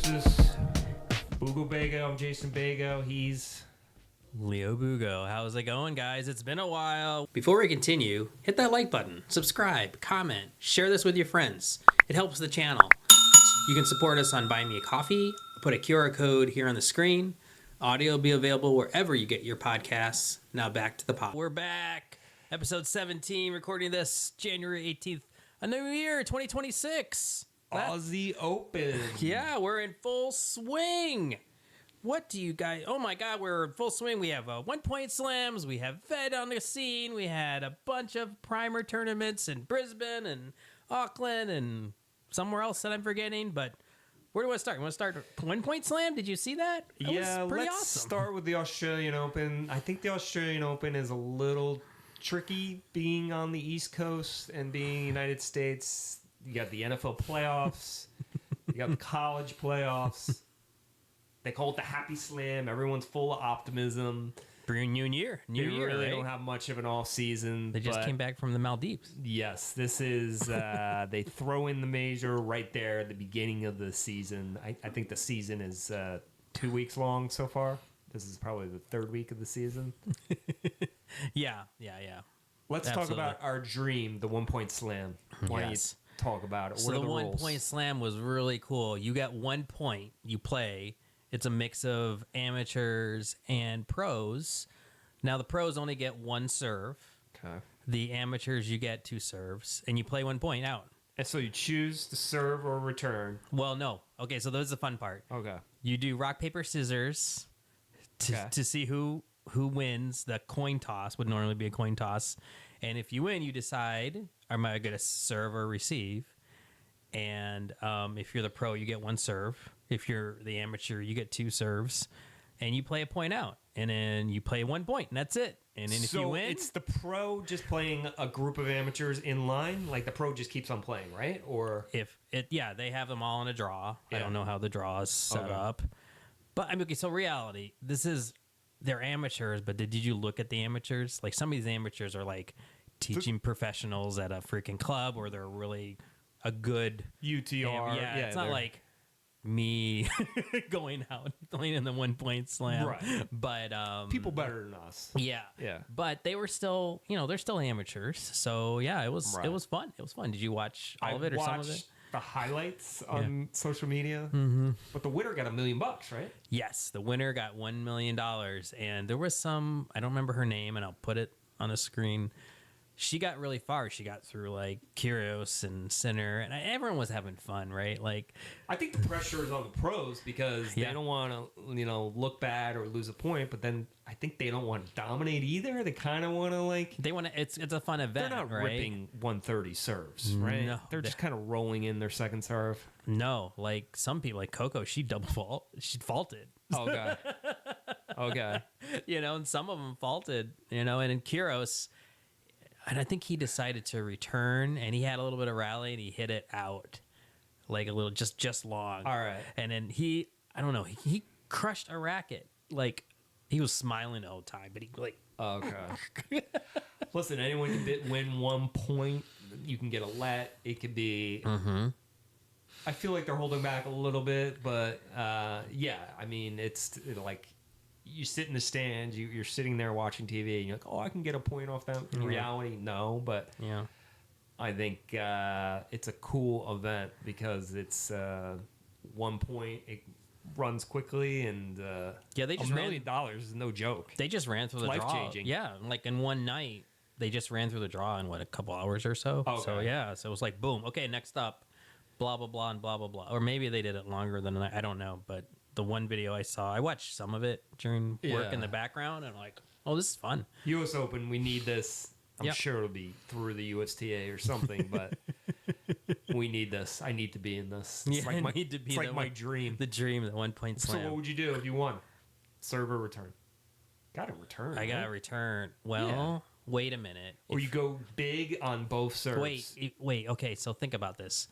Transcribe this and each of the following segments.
Deuces. Bugo Bago. I'm Jason Bago. He's Leo Bugo. How's it going, guys? It's been a while. Before we continue, hit that like button, subscribe, comment, share this with your friends. It helps the channel. You can support us on Buy Me a Coffee. Put a QR code here on the screen. Audio will be available wherever you get your podcasts. Now back to the pod. We're back. Episode 17, recording this January 18th. A new year, 2026. Aussie Open. Yeah, we're in full swing. What do you guys... Oh, my God, we're in full swing. We have 1-point slams. We have Fed on the scene. We had a bunch of primer tournaments in Brisbane and Auckland and somewhere else that I'm forgetting. But where do I start? You want to start 1-point slam? Did you see that? That was pretty let's awesome. start with the Australian Open. I think the Australian Open is a little tricky being on the East Coast and being United States. You got the NFL playoffs. You got the college playoffs. They call it the Happy Slam. Everyone's full of optimism. New year. They really right? don't have much of an off season. They just came back from the Maldives. Yes, this is, they throw in the major right there at the beginning of the season. I think the season is 2 weeks long so far. This is probably the third week of the season. Yeah. Let's Absolutely. talk about our dream, the 1-point slam. Why don't you talk about it? So What are the the rules? 1-point slam was really cool. You got 1 point. You play. It's a mix of amateurs and pros. Now, the pros only get 1 serve. Okay. The amateurs, you get 2 serves. And you play 1 point out. And so you choose to serve or return. Well, no. Okay, so that's the fun part. Okay. You do rock, paper, scissors to see who wins. The coin toss would normally be a coin toss. And if you win, you decide, am I going to serve or receive? And if you're the pro, you get 1 serve. If you're the amateur, you get 2 serves. And you play a point out. And then you play 1 point, and that's it. And then if you win... it's the pro just playing a group of amateurs in line? Like the pro just keeps on playing, right? Or they have them all in a draw. Yeah. I don't know how the draw is set up. But, I mean, okay, so reality, they're amateurs, but did you look at the amateurs? Like, some of these amateurs are, like, teaching professionals at a freaking club, or they're really a good... UTR. It's not like me going out and playing in the 1-point slam. Right. But... people better than us. Yeah. Yeah. But they were still, they're still amateurs. So, yeah, it was fun. It was fun. Did you watch all of it or some of it? The highlights on social media. Mm-hmm. But the winner got $1 million, right? Yes, the winner got $1 million. And there was I don't remember her name, and I'll put it on a screen. She got really far. She got through, like, Kyrgios and Sinner, and everyone was having fun, right? Like, I think the pressure is on the pros because they don't want to, look bad or lose a point, but then I think they don't want to dominate either. They kind of want to, like... They want to... It's a fun event, they're not right? ripping 130 serves, right? No. They're just kind of rolling in their second serve. No, like, some people, like Coco, she faulted. Okay. Okay. And some of them faulted, and in Kyrgios... And I think he decided to return, and he had a little bit of rally, and he hit it out, like a little, just long. All right. And then I don't know, he crushed a racket. Like, he was smiling the whole time, but he, like... Okay. Listen, anyone can win 1 point. You can get a let. It could be... Mm-hmm. I feel like they're holding back a little bit, but, yeah, I mean, it's like... You sit in the stands, you're sitting there watching TV, and you're like, oh, I can get a point off them. In reality, no, but Yeah. I think it's a cool event because it's 1 point. It runs quickly, and Yeah, they just $1 million is no joke. They just ran through the draw. Life-changing. Yeah, like in one night, they just ran through the draw in, a couple hours or so. Okay. So, yeah, so it was like, boom, okay, next up, blah, blah, blah, and blah, blah, blah. Or maybe they did it longer than I don't know, but... The one video I saw, I watched some of it during work in the background, and I'm like, oh, this is fun. U.S. Open, we need this. I'm sure it'll be through the USTA or something, but we need this. I need to be in this. It's like my, need to be it's like my dream. The dream, the 1-point slam. So what would you do if you won? Serve or return? Got to return. I got to return. Well, wait a minute. Or you go big on both serves. Wait. Okay, so think about this.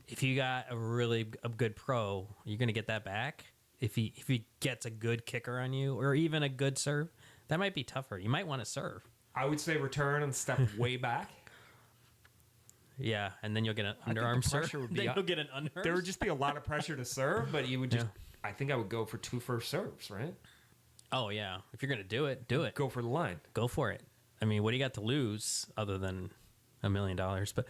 If you got a good pro, you're going to get that back? If he gets a good kicker on you, or even a good serve, that might be tougher. You might want to serve. I would say return and step way back. Yeah, and then you'll get an I think underarm the serve. pressure would be Then you'll get an underarm. There would just be a lot of pressure to serve, but you would just. Yeah. I think I would go for 2 first serves, right? Oh yeah, if you're gonna do it, do it. Go for the line. Go for it. I mean, what do you got to lose other than $1 million? But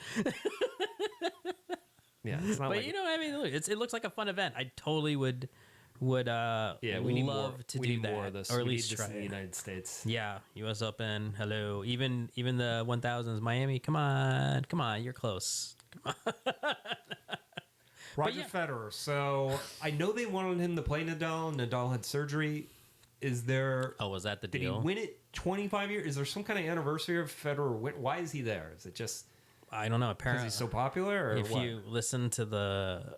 Yeah, it's not but like you know, I mean, it looks like a fun event. I totally would we need more. to We do need that, more of this. or at We least need this try in the it. United States. Yeah, U.S. Open. Hello, even the 1000s, Miami. Come on, you're close. Roger yeah. Federer. So I know they wanted him to play Nadal. Nadal had surgery. Is there? Oh, was that the Did deal? he win it 25 years? Is there some kind of anniversary of Federer win? Why is he there? Is it just I don't know. because Apparently, he's so popular, or if what? you listen to the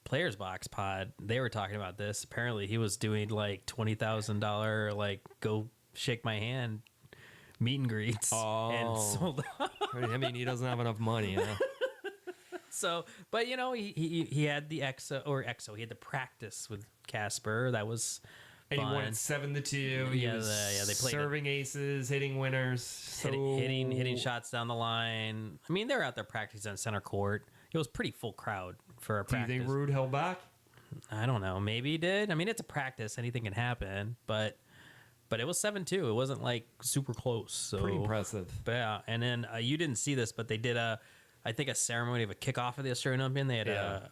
Players Box pod, they were talking about this. Apparently, he was doing like $20,000 like go shake my hand meet and greets and sold out. I mean, he doesn't have enough money. You know? So, but you know, he had the EXO. He had the practice with Casper. That was And fun. he won it 7-2. He Yeah, was they played serving aces, hitting winners, so hitting shots down the line. I mean, they were out there practicing on center court. It was pretty full crowd for a Do you practice. think Rude held back? I don't know. Maybe he did. I mean, it's a practice. Anything can happen. But it was 7-2. It wasn't like super close. So Pretty impressive. But yeah, and then you didn't see this, but they did I think a ceremony of a kickoff of the Australian Open. They had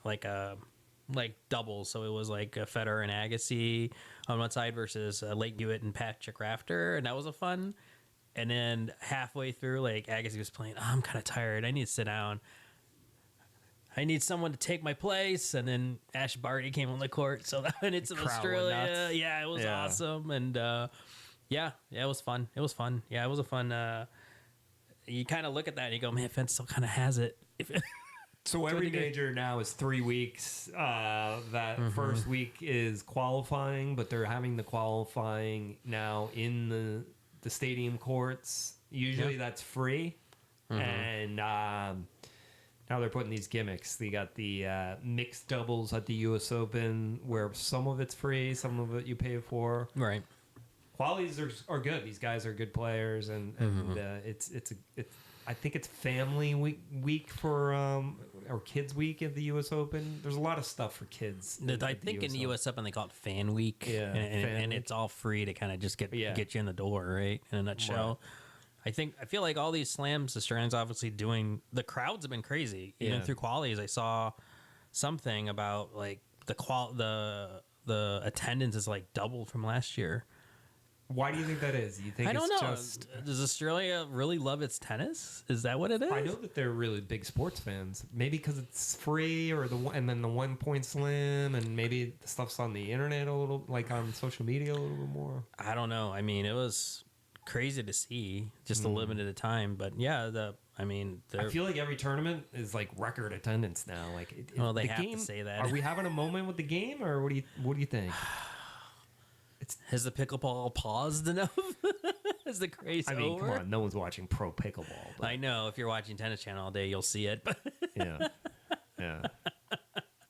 like doubles, so it was like Federer and Agassi on one side versus Lake Hewitt and Patrick Rafter, and that was a fun. And then halfway through, like Agassi was playing, I'm kind of tired. I need to sit down. I need someone to take my place. And then Ash Barty came on the court, so and it's in Crowd went Australia. nuts. Yeah, it was awesome, and yeah, it was fun. It was fun. Yeah, it was a fun. You kind of look at that and you go, man, Fence still kind of has it. So every major now is 3 weeks. That first week is qualifying, but they're having the qualifying now in the stadium courts. Usually that's free. And now they're putting these gimmicks. They got the mixed doubles at the U.S. Open where some of it's free, some of it you pay for. Right. Qualities are good. These guys are good players, and it's I think it's family week for or kids week at the U.S. Open. There's a lot of stuff for kids. I think in the U.S. Open they call it Fan Week, and it's all free to kind of just get you in the door, right? In a nutshell. Right. I feel like all these slams, Australians obviously doing. The crowds have been crazy. Even through qualies, I saw something about like the attendance is like doubled from last year. Why do you think that is? You think I don't it's know. just Does Australia really love its tennis? Is that what it is? I know that they're really big sports fans. Maybe because it's free, or and then the 1 point slam, and maybe the stuff's on the internet a little, like on social media a little bit more. I don't know. I mean, it was crazy to see, just a limited time. But yeah, I feel like every tournament is like record attendance now. Like, well, they have to say that. Are we having a moment with the game, or what do you think? Has the pickleball paused enough? Is the craze over? I mean, come on, no one's watching pro pickleball. But I know. If you're watching Tennis Channel all day, you'll see it. But yeah.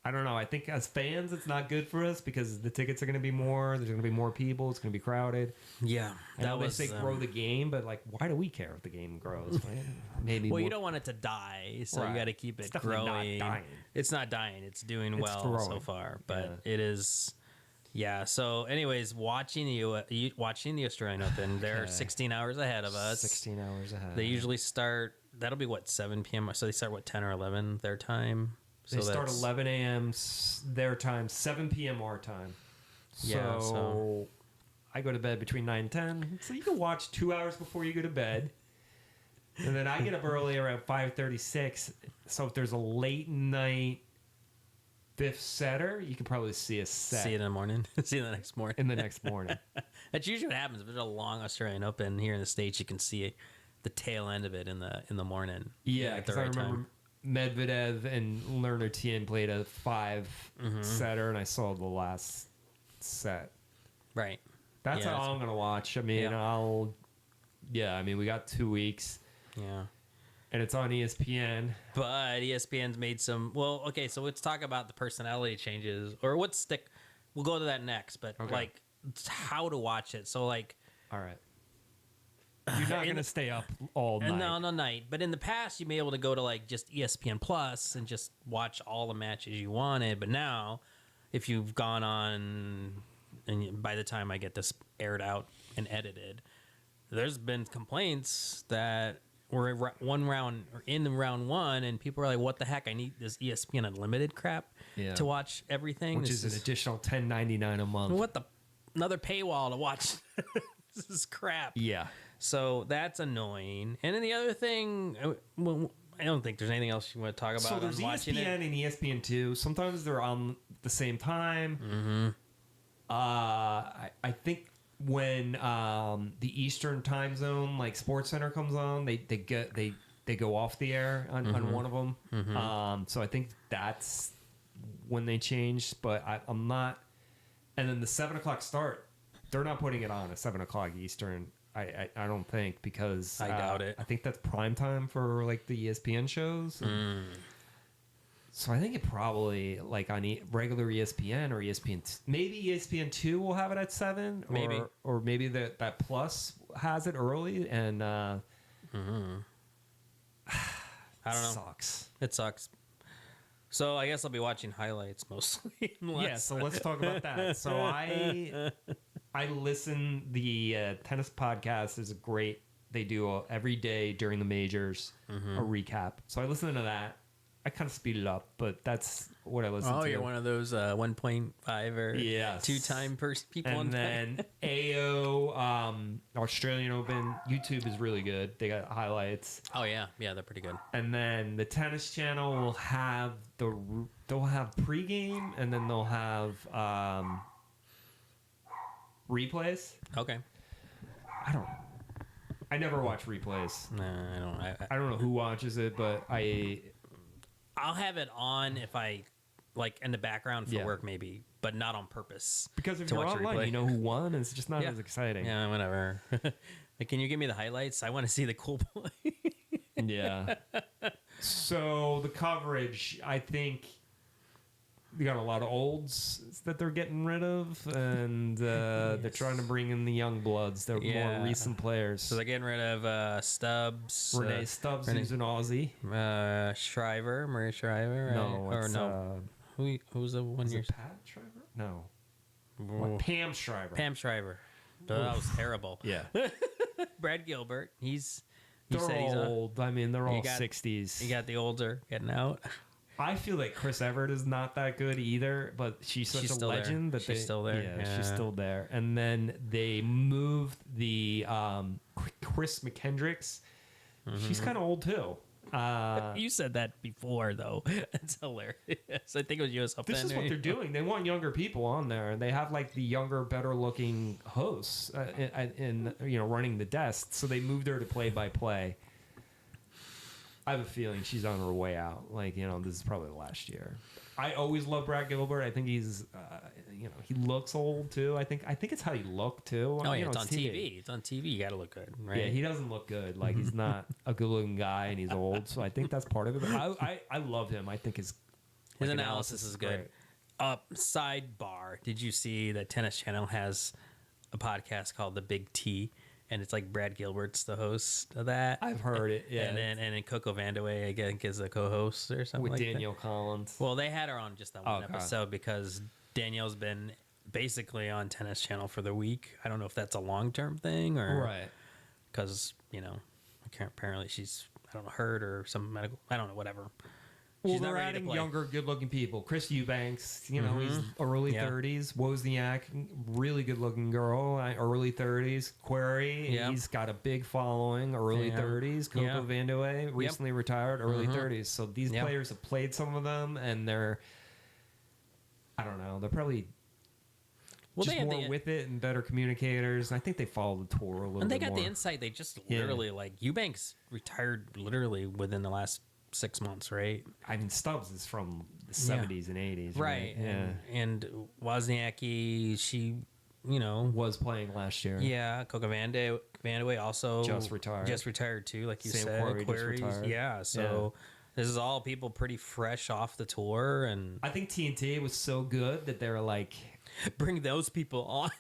I don't know. I think as fans, it's not good for us because the tickets are going to be more. There's going to be more people. It's going to be crowded. Yeah, that was they grow the game, but like, why do we care if the game grows? Maybe. Well, you don't want it to die, so you got to keep it growing. Not dying. It's not dying. It's doing well so far, but it is. Yeah. So, anyways, watching the Australian Open, they're 16 hours ahead of us. 16 hours ahead. They usually start. That'll be what 7 p.m. So they start 10 or 11 their time. So they start 11 a.m. their time, 7 p.m. our time. So I go to bed between 9 and 10. So you can watch 2 hours before you go to bed. And then I get up early around 5:36. So if there's a late night fifth setter, you can probably see a set. See it in the morning. See it the next morning. In the next morning. That's usually what happens. If there's a long Australian Open here in the States, you can see the tail end of it in the morning. Yeah, because I remember Medvedev and Lerner Tien played a 5 setter, and I saw the last set. Right. That's how I'm going to watch. I mean, I mean, we got 2 weeks. Yeah. And it's on ESPN. But ESPN's made some... Well, okay, so let's talk about the personality changes. Or what's stick... We'll go to that next. But, like, how to watch it. So, like... All right. You're not going to stay up all night. No, no night. But in the past, you'd be able to go to like just ESPN Plus and just watch all the matches you wanted. But now, if you've gone on, and by the time I get this aired out and edited, there's been complaints that we're in round one, and people are like, "What the heck? I need this ESPN Unlimited crap to watch everything." Which is an additional $10.99 a month. What the? Another paywall to watch. This is crap. Yeah. So that's annoying. And then the other thing, well, I don't think there's anything else you want to talk about. So there's ESPN and ESPN2. Sometimes they're on the same time. Mm-hmm. I think when the Eastern time zone, like Sports Center comes on, they go off the air on one of them. Mm-hmm. So I think that's when they changed. But I'm not. And then the 7 o'clock start, they're not putting it on at 7 o'clock Eastern. I don't think, because I doubt it. I think that's prime time for like the ESPN shows. So I think it probably like on regular ESPN or ESPN, maybe ESPN2 will have it at 7, maybe, or maybe that Plus has it early, and I don't know. Sucks. It sucks. So I guess I'll be watching highlights mostly. Yeah, so let's talk about that. So I listen. The tennis podcast is great. They do every day during the majors a recap. So I listen to that. I kind of speed it up, but that's what I listen to. Oh, you're one of those 1.5 or 2-time people. And then AO, Australian Open, YouTube is really good. They got highlights. Oh yeah, they're pretty good. And then the Tennis Channel will have they'll have pregame, and then they'll have replays. Okay. I never watch replays. No, I don't. I don't know who watches it, but I'll have it on if I like in the background for work, maybe, but not on purpose. Because if you're online, you know who won. And it's just not as exciting. Yeah, whatever. Like, can you give me the highlights? I want to see the cool play. Yeah. So the coverage, I think, we got a lot of olds that they're getting rid of, and they're trying to bring in the young bloods. They're more recent players. So they're getting rid of Stubbs. Renee Stubbs, who's an Aussie. Shriver, Maria Shriver. Right? No, or no. Who's the one year? Pat Shriver? No. What? Pam Shriver. Pam Shriver. That was terrible. Yeah. Brad Gilbert. They're old. I mean, they're all 60s. You got the older getting out. I feel like Chris Everett is not that good either, but she's such a legend that she's still there. Yeah, she's still there. And then they moved the Chris McKendricks. She's kind of old too. You said that before, though. It's hilarious. I think it was US Open. This is what they're doing. They want younger people on there, and they have like the younger, better-looking hosts in running the desk. So they moved her to play-by-play. I have a feeling she's on her way out. Like, this is probably the last year. I always love Brad Gilbert. I think he's, he looks old too. I think it's how you look too. Oh yeah, it's on TV. It's on TV. You got to look good, right? Yeah, he doesn't look good. Like, he's not a good-looking guy, and he's old. So I think that's part of it. But I love him. I think his analysis is good. Sidebar: did you see that Tennis Channel has a podcast called The Big T? And it's like Brad Gilbert's the host of that. I've heard it, yeah. And then Coco Vandeweghe, I think, is the co-host or something with like Danielle that. Collins. Well, they had her on just that one episode because Danielle's been basically on Tennis Channel for the week. I don't know if that's a long-term thing or... Right. Because, apparently she's, hurt or some medical... I don't know, whatever. Well, they're adding younger, good-looking people. Chris Eubanks, he's early 30s. Wozniak, really good-looking girl, early 30s. Query, he's got a big following, early 30s. Coco Vandeweghe, recently retired, early 30s. So these players have played some of them, and they're, I don't know, they're probably just more with it and better communicators. I think they follow the tour a little bit more. And they got the insight. They just literally, Eubanks retired literally within the last 6 months, right? I mean, Stubbs is from the 70s and 80s, right? Yeah. And Wozniacki, she, was playing last year. Yeah, Coco Vandeweghe also just retired too, like you Sam said. Querrey just retired. Yeah, so this is all people pretty fresh off the tour, and I think TNT was so good that they were like, bring those people on.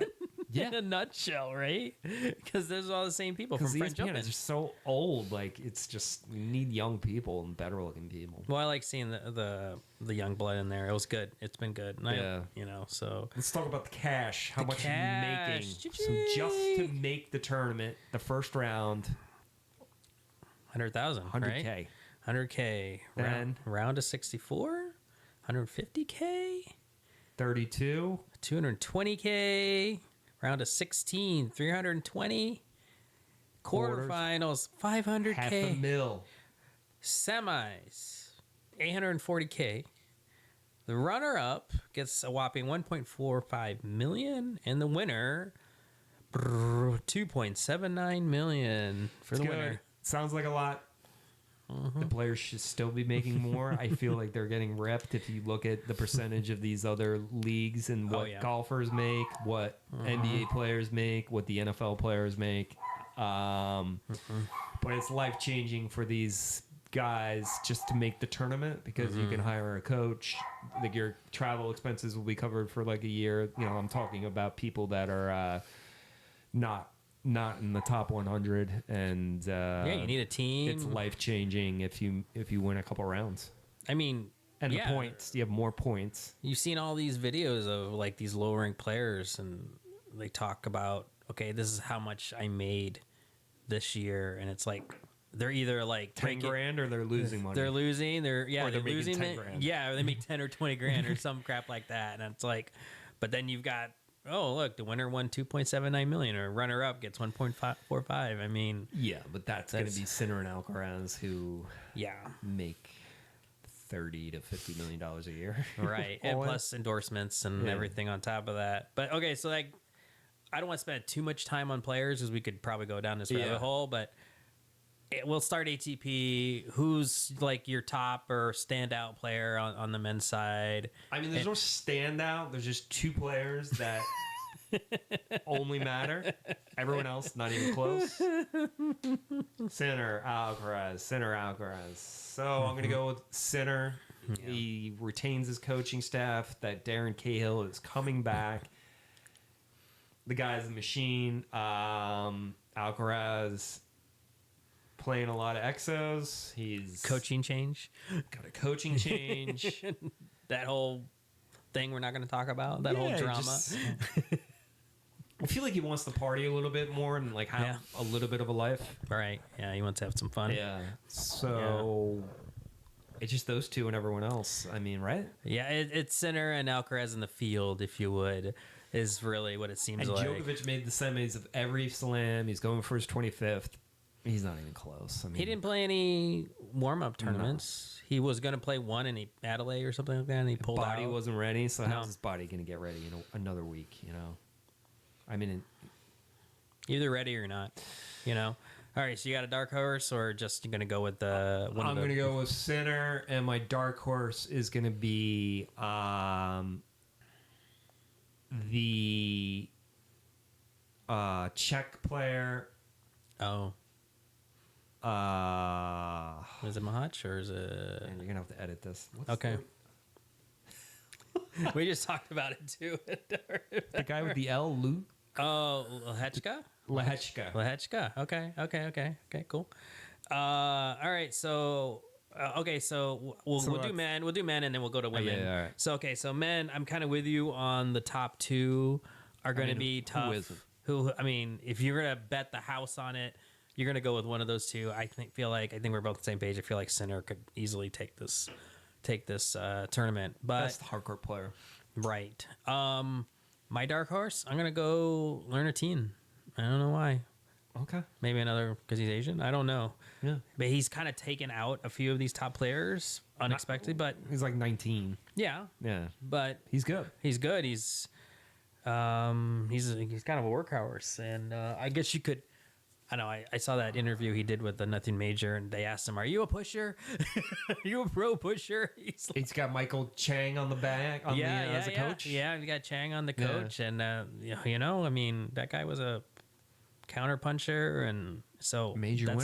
in a nutshell, right? Because there's all the same people from Because French ESPN Open. is so old. Like, it's just, you need young people and better looking people. Well, I like seeing the young blood in there. It was good. It's been good. And Yeah. So Let's talk about the cash. How The much cash. are you making? So just to make the tournament, the first round, 100,000, 100K. right? 100K. Then- Round of 64, 150K, 32. 220K. Round of 16, 320. Quarters. Quarterfinals, 500K. Half a mil. Semis, 840K. The runner-up gets a whopping 1.45 million, and the winner, 2.79 million for It's the good. winner. Sounds like a lot. The players should still be making more. I feel like they're getting ripped if you look at the percentage of these other leagues and what golfers make, what NBA players make, what the NFL players make. But it's life-changing for these guys just to make the tournament because you can hire a coach. Like, your travel expenses will be covered for like a year. You know, I'm talking about people that are not in the top 100, and You need a team. it's life-changing if you win a couple rounds. I mean, And the points, you have more points. You've seen all these videos of like these low-ranked players, and they talk about, okay, this is how much I made this year, and it's like they're either like 10 grand or they're losing money. They're losing. Or They're they're making losing. 10 grand. Yeah, or they make 10 or 20 grand or some crap like that, and it's like, but then you've got, oh, look, the winner won 2.79 million, or runner-up gets 1.45. I mean, Yeah, but that's going to be Sinner and Alcaraz, who yeah, make $30 to $50 million a year. right, and plus endorsements and everything on top of that. But okay, so like, I don't want to spend too much time on players because we could probably go down this rabbit hole, but we'll start ATP. Who's like your top or standout player on the men's side? I mean, there's no standout. There's just two players that only matter. Everyone else, not even close. Sinner, Alcaraz. So I'm going to go with Sinner. Yeah. He retains his coaching staff. That Darren Cahill is coming back. The guy's a machine. Alcaraz playing a lot of exos. He's Coaching change. got a coaching change. That whole thing we're not going to talk about. That whole drama. I feel like he wants to party a little bit more and like have a little bit of a life. Right. Yeah, he wants to have some fun. Yeah. So it's just those two and everyone else. I mean, right? Yeah, it's Sinner and Alcaraz in the field, if you would, is really what it seems And like. Djokovic made the semis of every slam. He's going for his 25th. He's not even close. I mean, He didn't play any warm-up tournaments. He was going to play one in Adelaide or something like that, and he pulled out. Body wasn't ready, so how's his body going to get ready in another week, you know? I mean... Either ready or not, you know? All right, so you got a dark horse, or just you're going to go with the... I'm going to go with Sinner, and my dark horse is going to be the Czech player. Oh. Is it Mahac, or is it... And you're going to have to edit this. Okay. We just talked about it, too. The guy with the L, Luke? Oh, Lehechka? Lehechka. Okay, cool. All right, so... we'll do men. We'll do men, and then we'll go to women. Yeah, all right. So men, I'm kind of with you on the top two are going to be tough. Who isn't? I mean, if you're going to bet the house on it, you're going to go with one of those two. I think we're both on the same page. I feel like Sinner could easily take this tournament. But Best hardcourt player. Right. My dark horse, I'm going to go Lerner Teen. I don't know why. Okay. Maybe another because he's Asian. I don't know. Yeah. But he's kind of taken out a few of these top players unexpectedly. But He's like 19. yeah. Yeah. But He's good. he's good. He's kind of a workhorse, and I guess you could. I know. I saw that interview he did with the Nothing Major, and they asked him, "Are you a pusher? Are you a pro pusher?" He's got Michael Chang on the back as a coach. Yeah, we got Chang on the coach, and I mean, that guy was a counter puncher, and so Major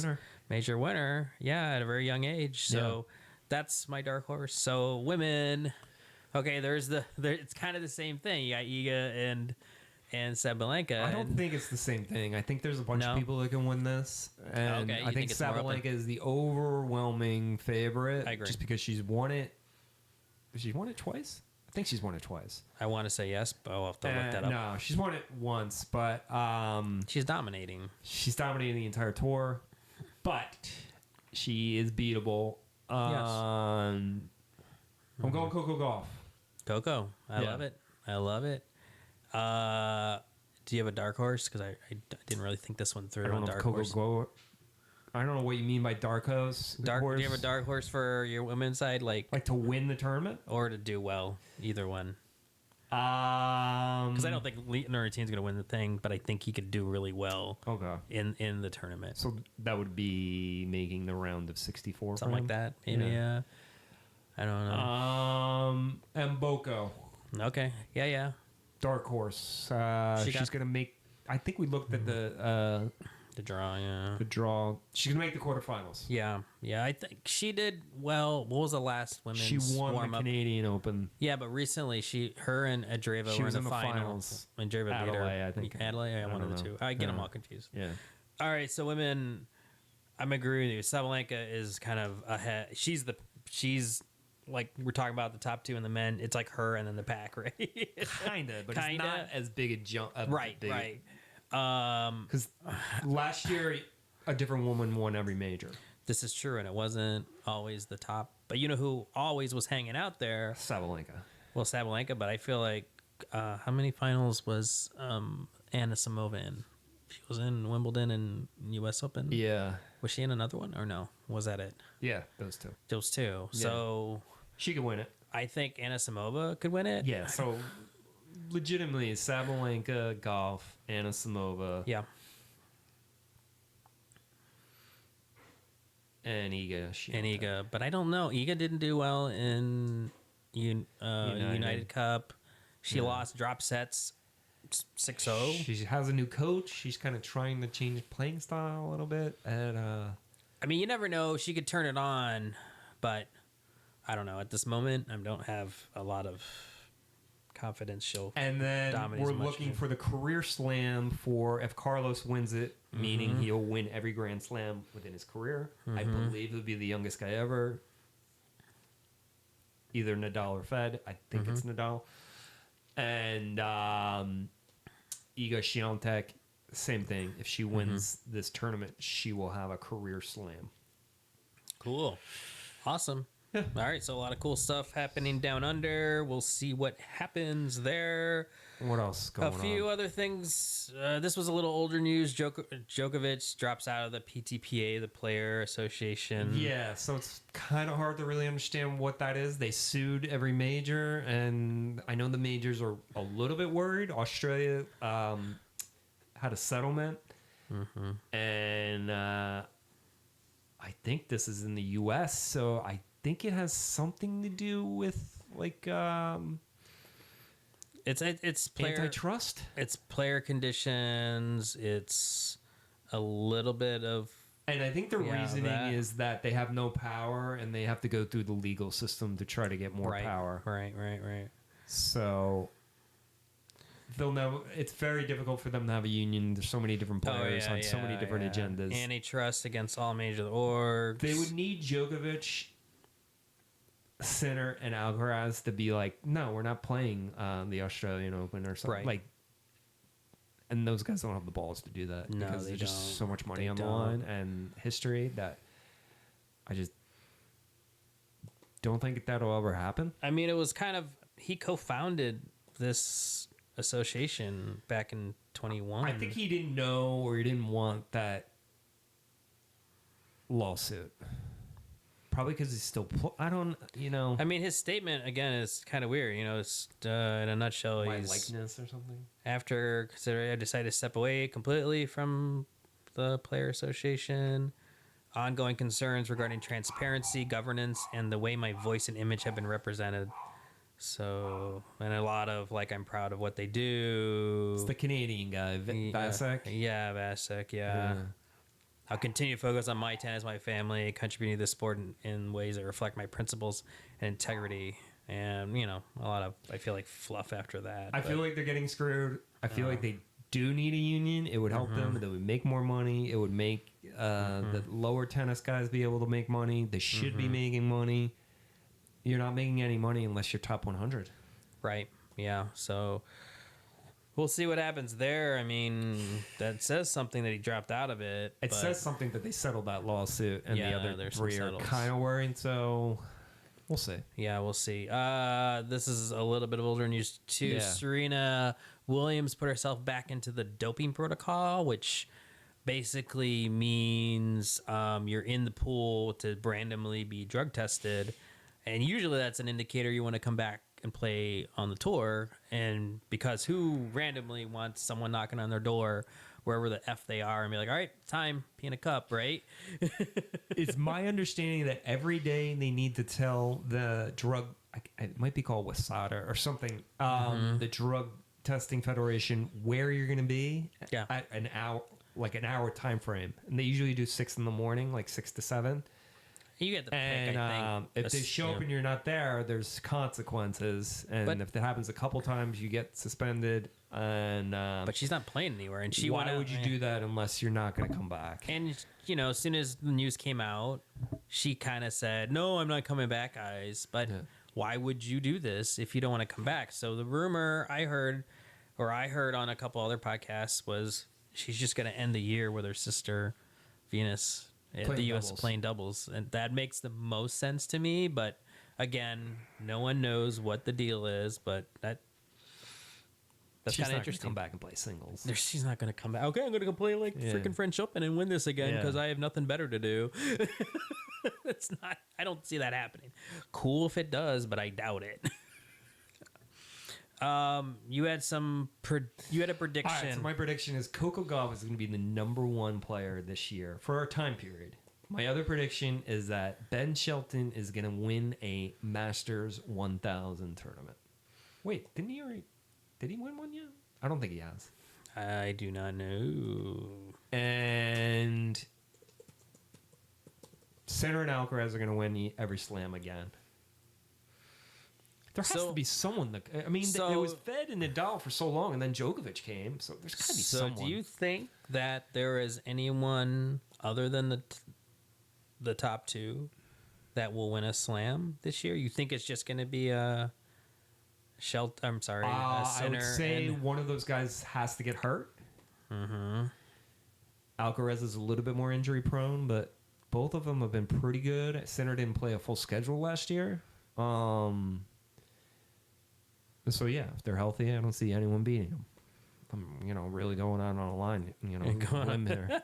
winner. Yeah, at a very young age. So that's my dark horse. So women, okay, it's kind of the same thing. You got Iga and Sabalenka. I don't think it's the same thing. I think there's a bunch of people that can win this. And Okay, I think Sabalenka is the overwhelming favorite. I agree. Just because she's won it. She's won it twice? I think she's won it twice. I want to say yes, but I'll have to look that up. No, she's won it once, but she's dominating. She's dominating the entire tour, but she is beatable. Yes. I'm going Coco Gauff. Coco. I love it. I love it. Do you have a dark horse? Because I didn't really think this one through. I don't know if Coco I don't know what you mean by dark horse. Do you have a dark horse for your women's side? Like to win the tournament? Or to do well? Either one. Because I don't think Nuritine's going to win the thing, but I think he could do really well in the tournament. So that would be making the round of 64 Something like that. Maybe, yeah. I don't know. Mboko. Okay. Yeah. Dark horse. She's going to make... I think we looked at the draw, yeah. The draw. She's going to make the quarterfinals. Yeah. I think she did well. What was the last women's She won warm-up? the Canadian Open. Yeah, but recently her and Andreeva were in the finals. Andreeva beat her. Adelaide, I think. Adelaide, one of the two. I get them all confused. Yeah. All right, so women, I'm agreeing with you. Sabalenka is kind of ahead. She's like we're talking about the top two in the men. It's like her and then the pack, right? Kinda, but it's not as big a jump. Right. Because last year, a different woman won every major. This is true, and it wasn't always the top. But you know who always was hanging out there? Sabalenka. Well, Sabalenka, but I feel like how many finals was Anna Samova in? She was in Wimbledon and U.S. Open. Yeah. Was she in another one or no? Was that it? Yeah, those two. Those two. Yeah. So she could win it. I think Anna Samova could win it. Yeah. So legitimately, Sabalenka, Gauff, Anna Samova. Yeah. And Iga. Iga. But I don't know. Iga didn't do well in United Cup. She lost drop sets 6-0. She has a new coach. She's kind of trying to change playing style a little bit. And I mean, you never know. She could turn it on, but I don't know. At this moment, I don't have a lot of confidence she'll And then we're looking for the career slam for if Carlos wins it, meaning he'll win every Grand Slam within his career. I believe he'll be the youngest guy ever. Either Nadal or Fed. I think it's Nadal. And Iga Świątek, same thing. If she wins this tournament, she will have a career slam. Cool. Awesome. Yeah. All right, so a lot of cool stuff happening down under. We'll see what happens there. What else going on? A few other things. This was a little older news. Djokovic drops out of the PTPA, the Player Association. Yeah, so it's kind of hard to really understand what that is. They sued every major, and I know the majors are a little bit worried. Australia had a settlement, and I think this is in the U.S., so I think it has something to do with like it's player antitrust. It's player conditions. It's a little bit of, and I think the reasoning is that they have no power and they have to go through the legal system to try to get more power. Right. So they'll know it's very difficult for them to have a union. There's so many different players on so many different agendas. Antitrust against all major orgs. They would need Djokovic, Sinner, and Alcaraz to be like, no, we're not playing the Australian Open or something. Right. Like, and those guys don't have the balls to do that because there's just so much money on the line and history that I just don't think that'll ever happen. I mean, it was kind of, he co-founded this association back in 21. I think he didn't know or he didn't want that lawsuit. Probably because he's still... I mean, his statement, again, is kind of weird. It's in a nutshell. My likeness or something? After considering, I decided to step away completely from the Player Association. Ongoing concerns regarding transparency, governance, and the way my voice and image have been represented. So, and a lot of, like, I'm proud of what they do. It's the Canadian guy, Vasek. Yeah, Vasek, yeah. I'll continue to focus on my tennis, my family, contributing to the sport in ways that reflect my principles and integrity. And, a lot of, I feel like, fluff after that. I feel like they're getting screwed. I feel like they do need a union. It would help them. They would make more money. It would make the lower tennis guys be able to make money. They should be making money. You're not making any money unless you're top 100. Right. Yeah. So we'll see what happens there. I mean, that says something that he dropped out of it. It says something that they settled that lawsuit, and the other there's three are kind of worried. So we'll see. Yeah, we'll see. This is a little bit of older news too. Yeah. Serena Williams put herself back into the doping protocol, which basically means you're in the pool to randomly be drug tested. And usually that's an indicator you want to come back and play on the tour. And because who randomly wants someone knocking on their door wherever the F they are and be like, all right, time, pee in a cup, right? It's my understanding that every day they need to tell the drug, it might be called WASADA or something, the drug testing federation, where you're going to be at an hour time frame. And they usually do 6 a.m, like 6 to 7. You get the pick, and I think. if they show up and you're not there, there's consequences. And if that happens a couple times, you get suspended. And but she's not playing anywhere. And why would you do that unless you're not going to come back? And as soon as the news came out, she kind of said, "No, I'm not coming back, guys." But why would you do this if you don't want to come back? So the rumor I heard on a couple other podcasts was she's just going to end the year with her sister Venus at the U.S. playing doubles, and that makes the most sense to me. But again, no one knows what the deal is. But that's kind of interesting. Come back and play singles. She's not going to come back. Okay, I'm going to go play freaking French Open and win this again because I have nothing better to do. It's not. I don't see that happening. Cool if it does, but I doubt it. You had a prediction. All right, so my prediction is Coco Gauff is going to be the number 1 player this year for our time period. My other prediction is that Ben Shelton is going to win a Masters 1000 tournament. Wait, did he win one yet? I don't think he has. I do not know. And Sinner and Alcaraz are going to win every slam again. There has to be someone that... I mean, it was Fed and Nadal for so long, and then Djokovic came, so there's got to be someone. So do you think that there is anyone other than the top 2 that will win a slam this year? You think it's just going to be a Sinner? I would say one of those guys has to get hurt. Mm-hmm. Alcaraz is a little bit more injury-prone, but both of them have been pretty good. Sinner didn't play a full schedule last year. So yeah, if they're healthy, I don't see anyone beating them. I'm, really going out on a line, limb here.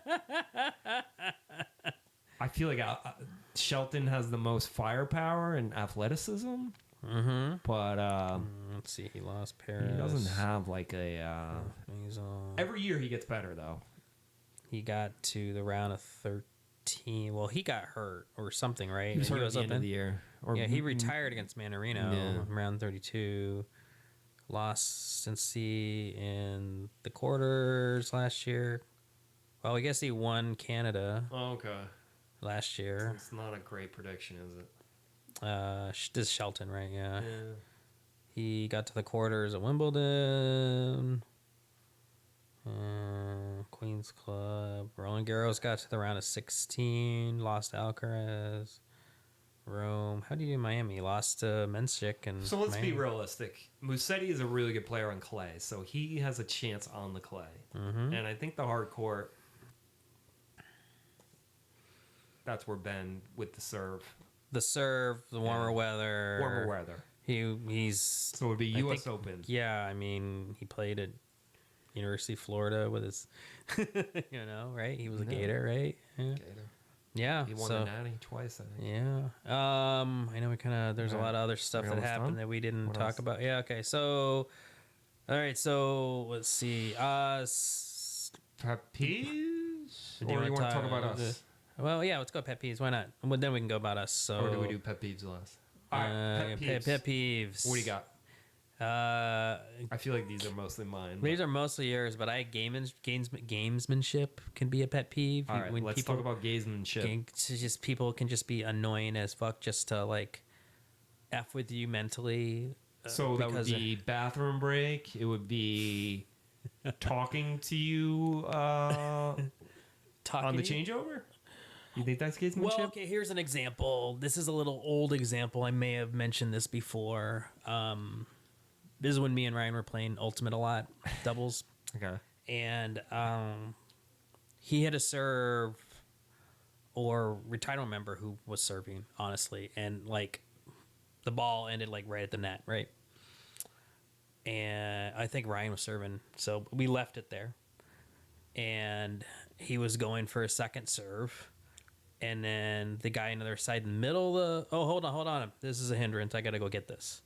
I feel like Shelton has the most firepower and athleticism. Mm-hmm. But let's see, he lost Paris. He doesn't have like a. Every year he gets better though. He got to the round of 13. Well, he got hurt or something, right? He was hurt at the end of the year. He retired against Manarino round 32. Lost Cincy in the quarters last year. Well, I guess he won Canada. Oh, okay. Last year. It's not a great prediction, is it? This is Shelton, right? Yeah. He got to the quarters at Wimbledon. Queen's Club. Roland Garros got to the round of 16. Lost to Alcaraz. Rome. How do you do Miami? Lost to Menschik and So let's Miami. be realistic. Musetti is a really good player on clay, so he has a chance on the clay. Mm-hmm. And I think the hard court, that's where Ben with the serve. The serve, the warmer weather. Warmer weather. He's so it would be U.S. Open. Yeah, I mean, he played at University of Florida with his, right? He was a Gator, right? Yeah. Gator. Yeah, he won the Natty twice, I think. Yeah. I know there's a lot of other stuff that happened that we didn't talk about. Yeah, okay. So, all right. So, let's see. Pet peeves? Or you want to talk about us? Well, yeah, let's go pet peeves. Why not? Well, then we can go about us. So, or do we do pet peeves last? All right, pet peeves. What do you got? I feel like these are mostly mine. These are mostly yours, but gamesmanship can be a pet peeve. All right, let's talk about gamesmanship. People can just be annoying as fuck just to like F with you mentally. So that would be bathroom break. It would be talking to you on the changeover? You think that's gamesmanship? Well, okay, here's an example. This is a little old example. I may have mentioned this before. This is when me and Ryan were playing Ultimate a lot, doubles. Okay. And he had a serve, or I don't remember who was serving, honestly. And, like, the ball ended, like, right at the net, right? And I think Ryan was serving, so we left it there. And he was going for a second serve. And then the guy on the other side in the middle of the... Oh, hold on. This is a hindrance. I got to go get this.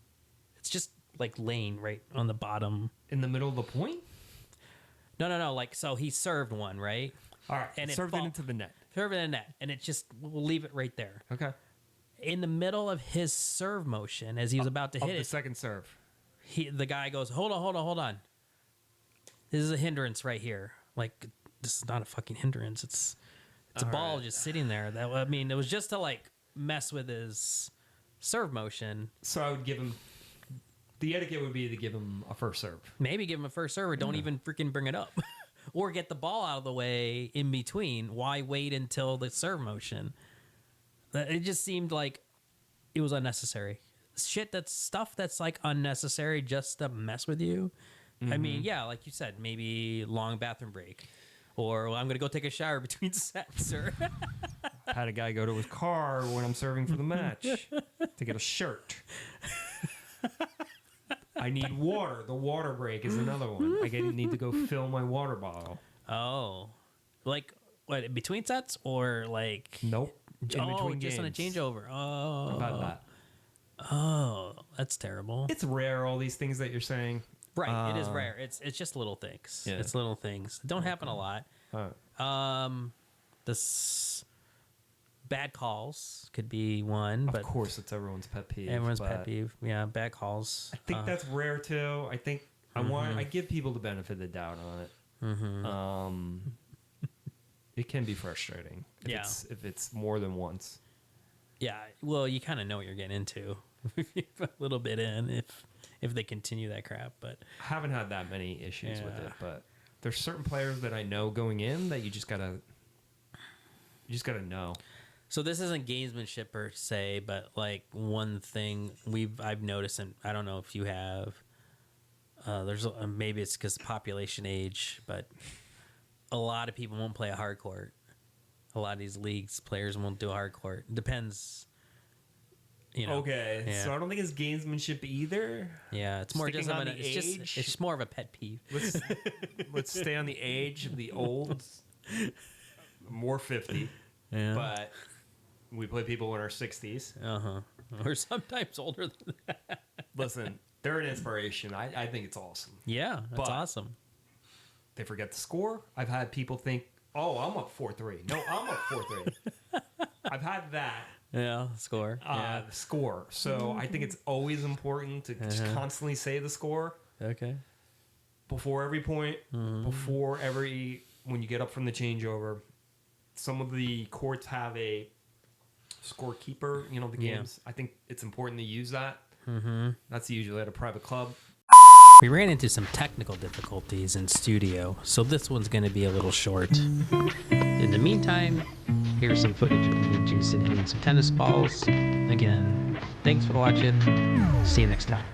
It's just, like, laying right on the bottom. In the middle of the point? No. Like, so he served one, right? All right. And served it into the net. Served it in the net. And it just... We'll leave it right there. Okay. In the middle of his serve motion, as he was about to hit it... the second serve. The guy goes, hold on. This is a hindrance right here. Like, this is not a fucking hindrance. It's a ball just sitting there. It was just to, like, mess with his serve motion. So I would give him... The etiquette would be to give him a first serve. Maybe give him a first serve or don't even freaking bring it up. Or get the ball out of the way in between. Why wait until the serve motion? It just seemed like it was unnecessary. Stuff that's like unnecessary just to mess with you. I mean, yeah, like you said, maybe long bathroom break, or I'm gonna go take a shower between sets, or had a guy go to his car when I'm serving for the match to get a shirt. I need water. The water break is another one. I need to go fill my water bottle. Oh, like what, between sets or like nope, in between just on a changeover. Oh, about that. Oh, that's terrible. It's rare, all these things that you're saying. Right, it is rare. It's just little things. Yeah. It's little things. It don't happen a lot. This bad calls could be one. But of course, it's everyone's pet peeve. Pet peeve. Yeah, bad calls. I think that's rare too. I think I give people the benefit of the doubt on it. It can be frustrating if it's more than once. Yeah, well, you kind of know what you're getting into a little bit in if they continue that crap. But I haven't had that many issues with it. But there's certain players that I know going in that you just gotta know. So this isn't gamesmanship per se, but like one thing I've noticed, and I don't know if you have. There's maybe it's because population age, but a lot of people won't play a hard court. A lot of these leagues players won't do a hard court. It depends. Okay, so I don't think it's gamesmanship either. Yeah, it's more just it's just more of a pet peeve. Let's stay on the age of the olds. More 50, but we play people in our 60s. Or sometimes older than that. Listen, they're an inspiration. I think it's awesome. Yeah, that's awesome. They forget the score. I've had people think, oh, I'm up 4-3. No, I'm up 4-3. I've had that. Yeah, score. The score. So I think it's always important to just constantly say the score. Okay. Before every point, when you get up from the changeover. Some of the courts have a scorekeeper, the games. I think it's important to use that. That's usually at a private club. We ran into some technical difficulties in studio, so this one's going to be a little short. In the meantime, here's some footage of me and Jason hitting some tennis balls. Again, thanks for watching. See you next time.